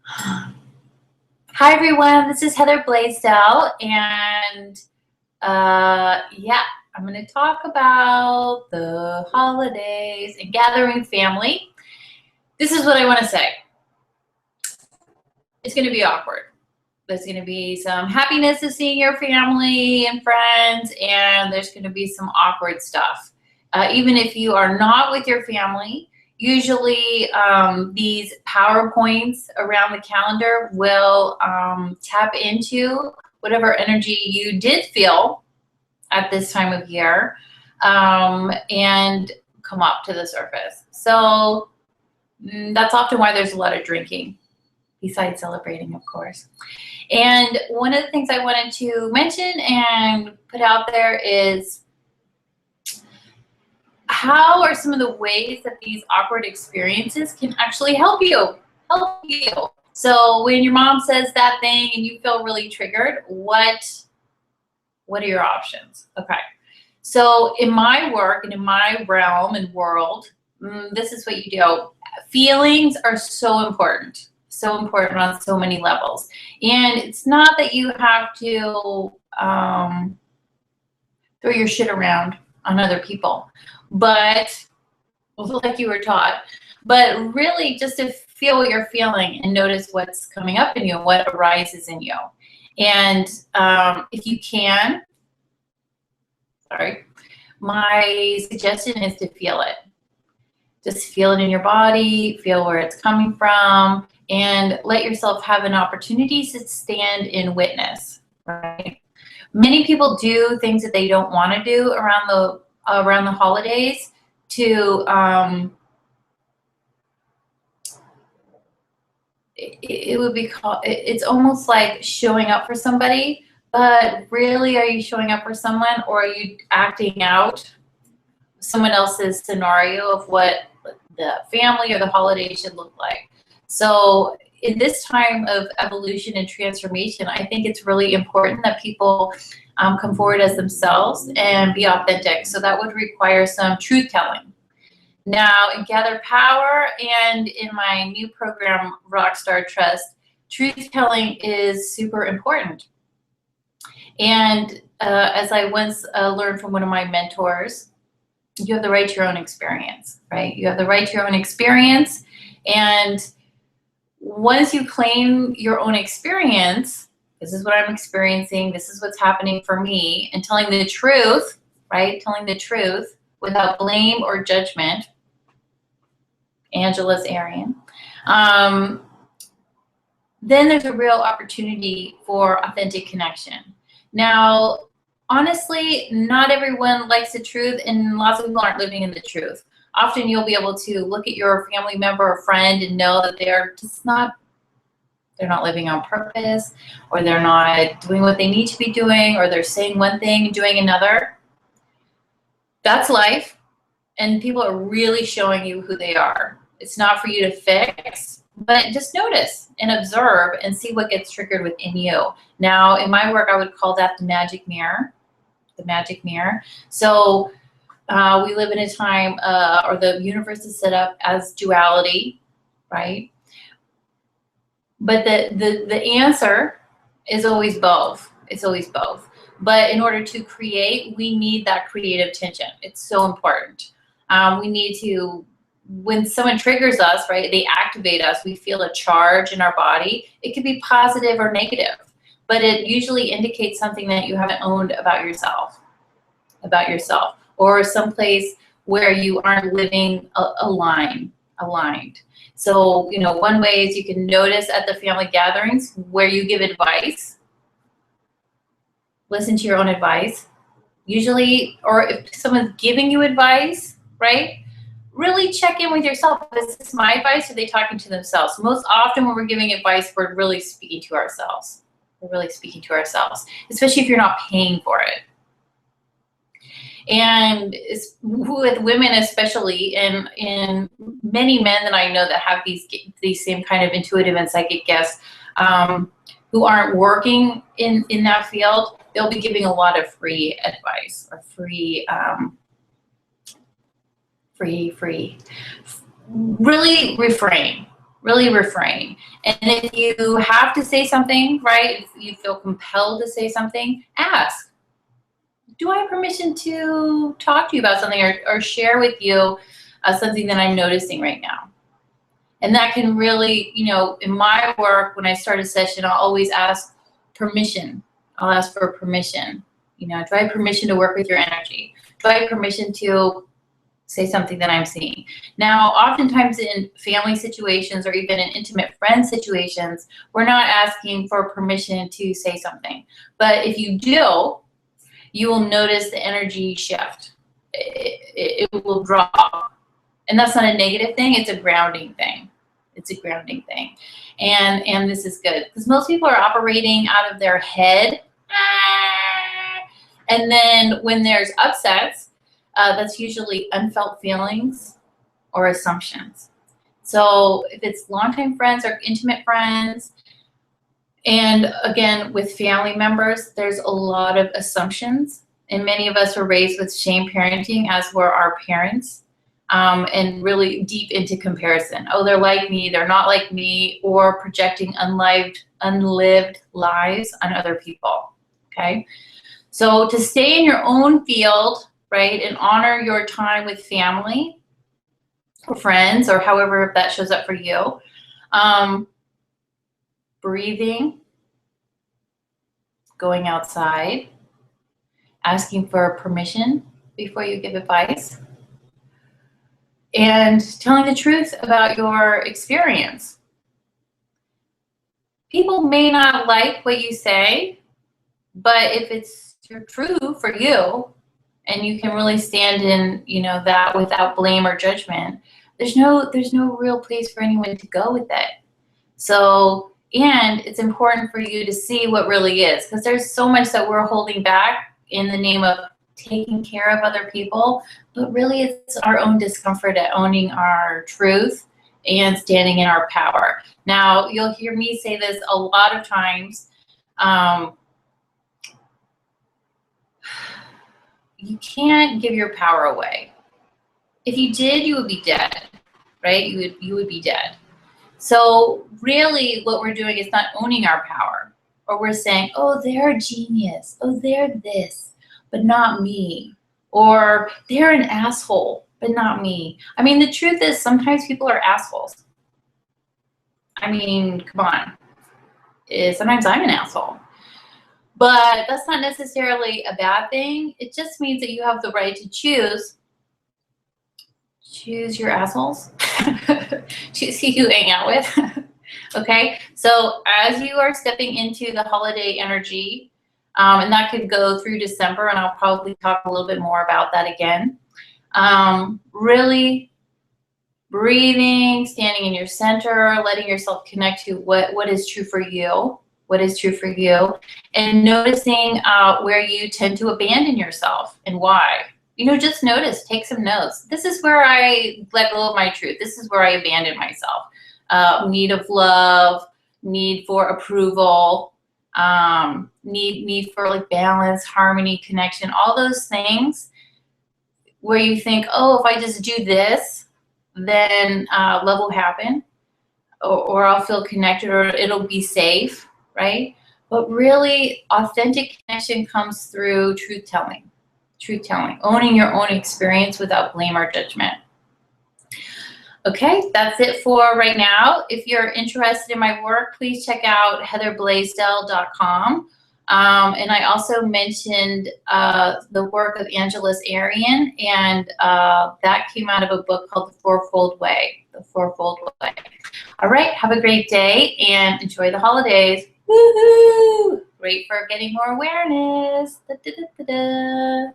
Hi everyone, this is Heather Blaisdell, and yeah, I'm going to talk about the holidays and gathering family. This is what I want to say. It's going to be awkward. There's going to be some happiness of seeing your family and friends, and there's going to be some awkward stuff. Even if you are not with your family, usually these PowerPoints around the calendar will tap into whatever energy you did feel at this time of year and come up to the surface. So that's often why there's a lot of drinking, besides celebrating, of course. And one of the things I wanted to mention and put out there is how are some of the ways that these awkward experiences can actually help you. So when your mom says that thing and you feel really triggered, what are your options? Okay. So in my work and in my realm and world, this is what you do. Feelings are so important on so many levels. And it's not that you have to throw your shit around on other people, but like you were taught, but really just to feel what you're feeling and notice what's coming up in you, what arises in you. And if you can, my suggestion is to feel it. Just feel it in your body, feel where it's coming from, and let yourself have an opportunity to stand in witness, right? Many people do things that they don't want to do around the holidays to it would be called, it's almost like showing up for somebody, but really, are you showing up for someone, or are you acting out someone else's scenario of what the family or the holiday should look like? So in this time of evolution and transformation, I think it's really important that people come forward as themselves and be authentic. So that would require some truth telling. Now, in Gather Power and in my new program, Rockstar Trust, truth telling is super important. And as I once learned from one of my mentors, you have the right to your own experience, right? You have the right to your own experience. And once you claim your own experience, this is what I'm experiencing, this is what's happening for me, and telling the truth, right? Telling the truth without blame or judgment. Angela's Arian. Then there's a real opportunity for authentic connection. Now, honestly, not everyone likes the truth, and lots of people aren't living in the truth. Often you'll be able to look at your family member or friend and know that they're not living on purpose, or they're not doing what they need to be doing, or they're saying one thing and doing another. That's life, and people are really showing you who they are. It's not for you to fix, but just notice and observe and see what gets triggered within you. Now, in my work, I would call that the magic mirror. The magic mirror. So we live in a time, or the universe is set up as duality, right? But the answer is always both. It's always both. But in order to create, we need that creative tension. It's so important. We need to, when someone triggers us, right, they activate us, we feel a charge in our body. It could be positive or negative, but it usually indicates something that you haven't owned about yourself, or someplace where you aren't living aligned. So, one way is you can notice at the family gatherings where you give advice. Listen to your own advice. Usually, or if someone's giving you advice, right? Really check in with yourself. Is this my advice, or are they talking to themselves? Most often when we're giving advice, we're really speaking to ourselves. Especially if you're not paying for it. And with women especially, and many men that I know that have these same kind of intuitive and psychic gifts, who aren't working in that field, they'll be giving a lot of free advice, or free. Really refrain Really refrain. And if you have to say something, right, if you feel compelled to say something, ask, do I have permission to talk to you about something, or share with you something that I'm noticing right now? And that can really, you know, in my work, when I start a session, I'll always ask permission. I'll ask for permission. You know, do I have permission to work with your energy? Do I have permission to say something that I'm seeing? Now, oftentimes in family situations or even in intimate friend situations, we're not asking for permission to say something. But if you do, you will notice the energy shift. It will drop. And that's not a negative thing, it's a grounding thing. It's a grounding thing. And this is good, because most people are operating out of their head. And then when there's upsets, that's usually unfelt feelings or assumptions. So if it's longtime friends or intimate friends, and again, with family members, there's a lot of assumptions. And many of us were raised with shame parenting, as were our parents. And really deep into comparison. Oh, they're like me, they're not like me, or projecting unlived lives on other people, okay? So to stay in your own field, right, and honor your time with family or friends, or however that shows up for you, breathing, going outside, asking for permission before you give advice, and telling the truth about your experience. People may not like what you say, but if it's true for you, and you can really stand in, you know, that without blame or judgment, there's no real place for anyone to go with it. So, and it's important for you to see what really is, because there's so much that we're holding back in the name of taking care of other people, but really it's our own discomfort at owning our truth and standing in our power. Now, you'll hear me say this a lot of times. You can't give your power away. If you did, you would be dead, right? You would be dead. So really what we're doing is not owning our power, or we're saying, oh, they're a genius, oh, they're this, but not me. Or they're an asshole, but not me. I mean, the truth is sometimes people are assholes. I mean, come on. Sometimes I'm an asshole. But that's not necessarily a bad thing. It just means that you have the right to choose your assholes. Choose who you hang out with. Okay, so as you are stepping into the holiday energy, and that could go through December, and I'll probably talk a little bit more about that again. Really breathing, standing in your center, letting yourself connect to what is true for you, what is true for you, and noticing where you tend to abandon yourself and why. You know, just notice, take some notes. This is where I let go of my truth. This is where I abandon myself. Need of love, need for approval, need for like balance, harmony, connection, all those things where you think, oh, if I just do this, then love will happen, or I'll feel connected, or it'll be safe, right? But really, authentic connection comes through truth-telling, owning your own experience without blame or judgment. Okay, that's it for right now. If you're interested in my work, please check out heatherblaisdell.com. And I also mentioned the work of Angeles Arrien, and that came out of a book called The Fourfold Way. The Fourfold Way. All right, have a great day and enjoy the holidays. Woohoo! Great for getting more awareness. Da, da, da, da, da.